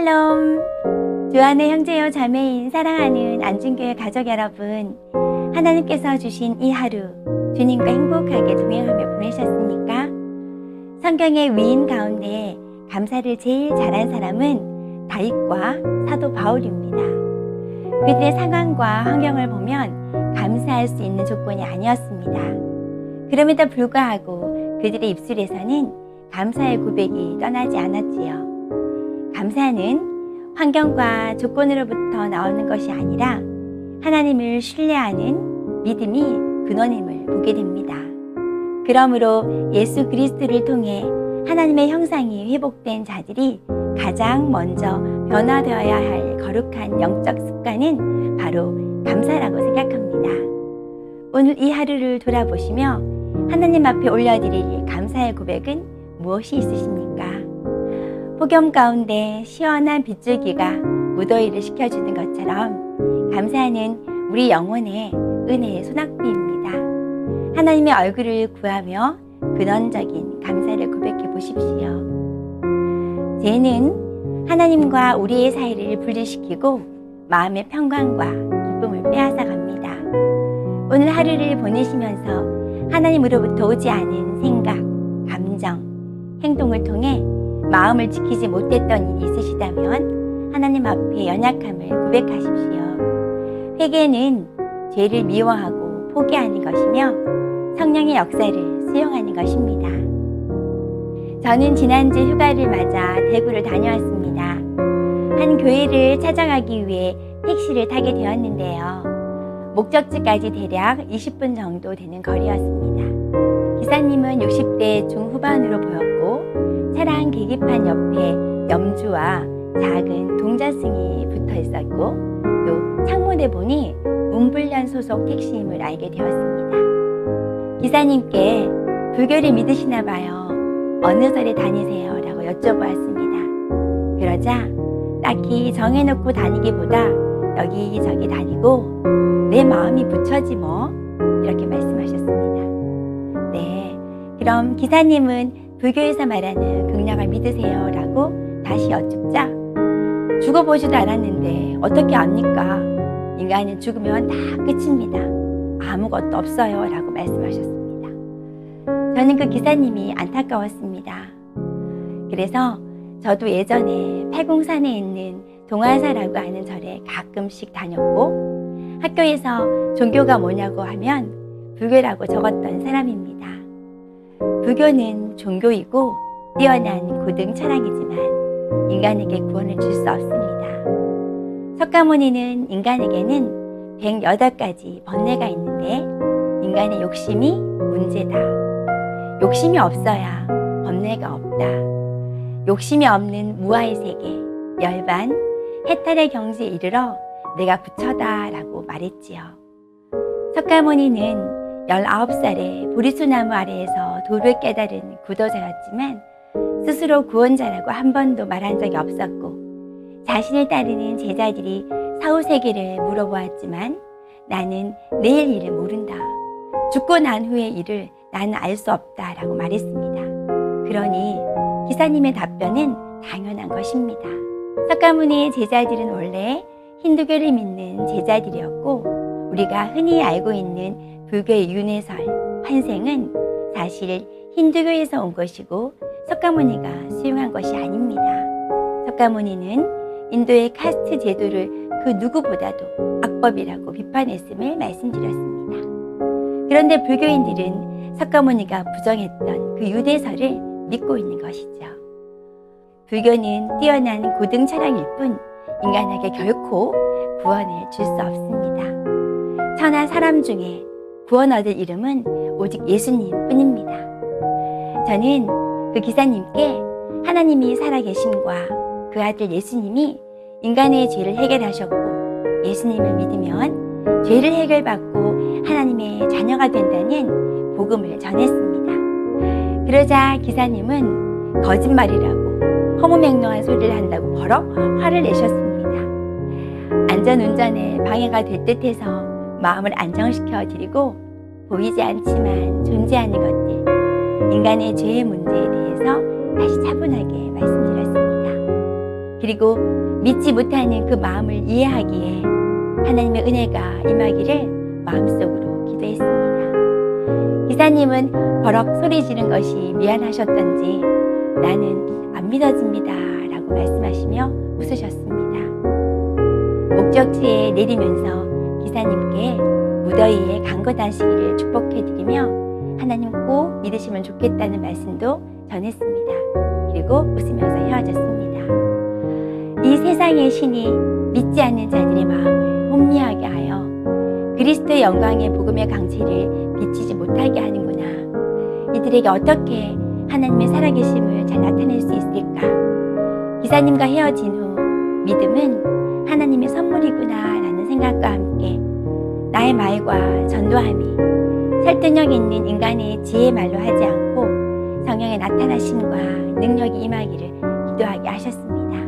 샬롬! 주안의 형제요 자매인 사랑하는 안중교회 가족 여러분, 하나님께서 주신 이 하루 주님과 행복하게 동행하며 보내셨습니까? 성경의 위인 가운데 감사를 제일 잘한 사람은 다윗과 사도 바울입니다. 그들의 상황과 환경을 보면 감사할 수 있는 조건이 아니었습니다. 그럼에도 불구하고 그들의 입술에서는 감사의 고백이 떠나지 않았지요. 감사는 환경과 조건으로부터 나오는 것이 아니라 하나님을 신뢰하는 믿음이 근원임을 보게 됩니다. 그러므로 예수 그리스도를 통해 하나님의 형상이 회복된 자들이 가장 먼저 변화되어야 할 거룩한 영적 습관은 바로 감사라고 생각합니다. 오늘 이 하루를 돌아보시며 하나님 앞에 올려드릴 감사의 고백은 무엇이 있으십니까? 폭염 가운데 시원한 빗줄기가 무더위를 식혀주는 것처럼 감사는 우리 영혼의 은혜의 소낙비입니다. 하나님의 얼굴을 구하며 근원적인 감사를 고백해 보십시오. 죄는 하나님과 우리의 사이를 분리시키고 마음의 평강과 기쁨을 빼앗아 갑니다. 오늘 하루를 보내시면서 하나님으로부터 오지 않은 생각, 감정, 행동을 통해 마음을 지키지 못했던 일이 있으시다면 하나님 앞에 연약함을 고백하십시오. 회개는 죄를 미워하고 포기하는 것이며 성령의 역사를 수용하는 것입니다. 저는 지난주 휴가를 맞아 대구를 다녀왔습니다. 한 교회를 찾아가기 위해 택시를 타게 되었는데요. 목적지까지 대략 20분 정도 되는 거리였습니다. 기사님은 60대 중후반으로 보였고 차량 계기판 옆에 염주와 작은 동자승이 붙어 있었고 또 창문에 보니 운불련 소속 택시임을 알게 되었습니다. 기사님께 불교를 믿으시나 봐요. 어느 절에 다니세요? 라고 여쭤보았습니다. 그러자 딱히 정해놓고 다니기보다 여기저기 다니고 내 마음이 부처지 뭐, 이렇게 말씀하셨습니다. 네, 그럼 기사님은 불교에서 말하는 극락을 믿으세요? 라고 다시 여쭙자 죽어보지도 않았는데 어떻게 압니까? 인간은 죽으면 다 끝입니다. 아무것도 없어요. 라고 말씀하셨습니다. 저는 그 기사님이 안타까웠습니다. 그래서 저도 예전에 팔공산에 있는 동화사라고 하는 절에 가끔씩 다녔고 학교에서 종교가 뭐냐고 하면 불교라고 적었던 사람입니다. 불교는 종교이고 뛰어난 고등 철학이지만 인간에게 구원을 줄 수 없습니다. 석가모니는 인간에게는 108가지 번뇌가 있는데 인간의 욕심이 문제다. 욕심이 없어야 번뇌가 없다. 욕심이 없는 무아의 세계, 열반, 해탈의 경지에 이르러 내가 부처다 라고 말했지요. 석가모니는 19살에 보리수나무 아래에서 도를 깨달은 구도자였지만 스스로 구원자라고 한 번도 말한 적이 없었고 자신을 따르는 제자들이 사후세계를 물어보았지만 나는 내일 일을 모른다. 죽고 난 후의 일을 나는 알 수 없다 라고 말했습니다. 그러니 기사님의 답변은 당연한 것입니다. 석가모니의 제자들은 원래 힌두교를 믿는 제자들이었고 우리가 흔히 알고 있는 불교의 윤회설, 환생은 사실 힌두교에서 온 것이고 석가모니가 수용한 것이 아닙니다. 석가모니는 인도의 카스트 제도를 그 누구보다도 악법이라고 비판했음을 말씀드렸습니다. 그런데 불교인들은 석가모니가 부정했던 그 유대설을 믿고 있는 것이죠. 불교는 뛰어난 고등 철학일 뿐 인간에게 결코 구원을 줄 수 없습니다. 천하 사람 중에 구원 얻을 이름은 오직 예수님 뿐입니다. 저는 그 기사님께 하나님이 살아계심과 그 아들 예수님이 인간의 죄를 해결하셨고 예수님을 믿으면 죄를 해결받고 하나님의 자녀가 된다는 복음을 전했습니다. 그러자 기사님은 거짓말이라고 허무맹랑한 소리를 한다고 버럭 화를 내셨습니다. 안전운전에 방해가 될 듯해서 마음을 안정시켜 드리고 보이지 않지만 존재하는 것들, 인간의 죄의 문제에 대해서 다시 차분하게 말씀드렸습니다. 그리고 믿지 못하는 그 마음을 이해하기에 하나님의 은혜가 임하기를 마음속으로 기도했습니다. 기사님은 버럭 소리 지른 것이 미안하셨던지 나는 안 믿어집니다 라고 말씀하시며 웃으셨습니다. 목적지에 내리면서 기사님께 무더위에 강건하시기를 축복해드리며 하나님 꼭 믿으시면 좋겠다는 말씀도 전했습니다. 그리고 웃으면서 헤어졌습니다. 이 세상의 신이 믿지 않는 자들의 마음을 혼미하게 하여 그리스도의 영광의 복음의 강체를 비치지 못하게 하는구나. 이들에게 어떻게 하나님의 살아계심을 잘 나타낼 수 있을까? 기사님과 헤어진 후 믿음은 하나님의 선물이구나 라는 생각과 함께 나의 말과 전도함이 설득력 있는 인간의 지혜의 말로 하지 않고 성령의 나타나심과 능력이 임하기를 기도하게 하셨습니다.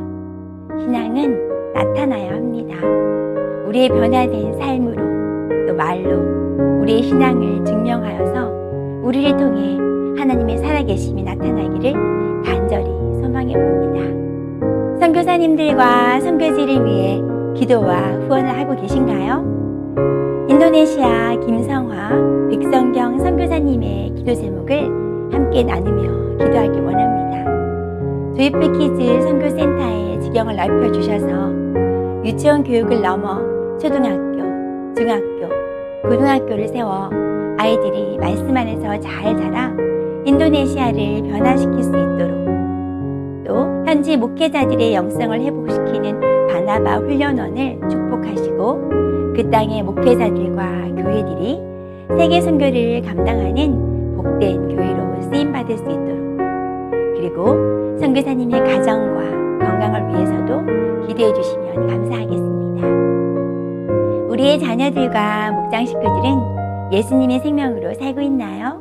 신앙은 나타나야 합니다. 우리의 변화된 삶으로 또 말로 우리의 신앙을 증명하여서 우리를 통해 하나님의 살아계심이 나타나기를 간절히 소망해 봅니다. 선교사님들과 선교지를 위해 기도와 후원을 하고 계신가요? 인도네시아 김성화 백성경 선교사님의 기도 제목을 함께 나누며 기도하기 원합니다. 조이풀 키즈 선교센터의 지경을 넓혀주셔서 유치원 교육을 넘어 초등학교, 중학교, 고등학교를 세워 아이들이 말씀 안에서 잘 자라 인도네시아를 변화시킬 수 있도록 또 현지 목회자들의 영성을 회복시키는 바나바 훈련원을 축복하시고 그 땅의 목회자들과 교회들이 세계 선교를 감당하는 복된 교회로 쓰임받을 수 있도록 그리고 선교사님의 가정과 건강을 위해서도 기도해 주시면 감사하겠습니다. 우리의 자녀들과 목장 식구들은 예수님의 생명으로 살고 있나요?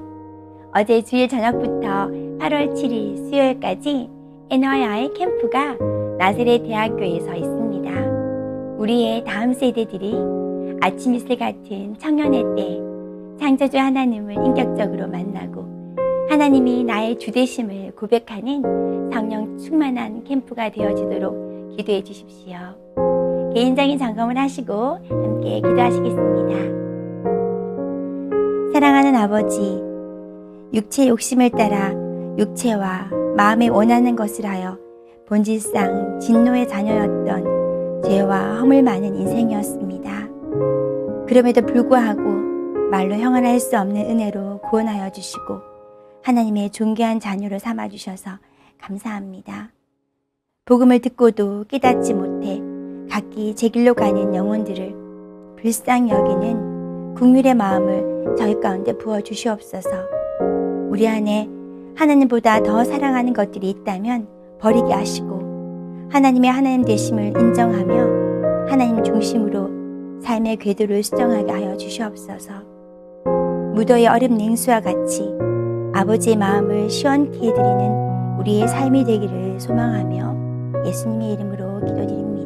어제 주일 저녁부터 8월 7일 수요일까지 NYI 캠프가 나사렛 대학교에서 있습니다. 우리의 다음 세대들이 아침 이슬 같은 청년의 때 창조주 하나님을 인격적으로 만나고 하나님이 나의 주되심을 고백하는 성령 충만한 캠프가 되어지도록 기도해 주십시오. 개인적인 점검을 하시고 함께 기도하시겠습니다. 사랑하는 아버지, 육체 욕심을 따라 육체와 마음에 원하는 것을 하여 본질상 진노의 자녀였던 죄와 허물 많은 인생이었습니다. 그럼에도 불구하고 말로 형언할 수 없는 은혜로 구원하여 주시고 하나님의 존귀한 자녀로 삼아주셔서 감사합니다. 복음을 듣고도 깨닫지 못해 각기 제 길로 가는 영혼들을 불쌍히 여기는 국률의 마음을 저희 가운데 부어주시옵소서. 우리 안에 하나님보다 더 사랑하는 것들이 있다면 버리게 하시고 하나님의 하나님 되심을 인정하며 하나님 중심으로 삶의 궤도를 수정하게 하여 주시옵소서. 무더위 얼음 냉수와 같이 아버지의 마음을 시원케 해드리는 우리의 삶이 되기를 소망하며 예수님의 이름으로 기도드립니다.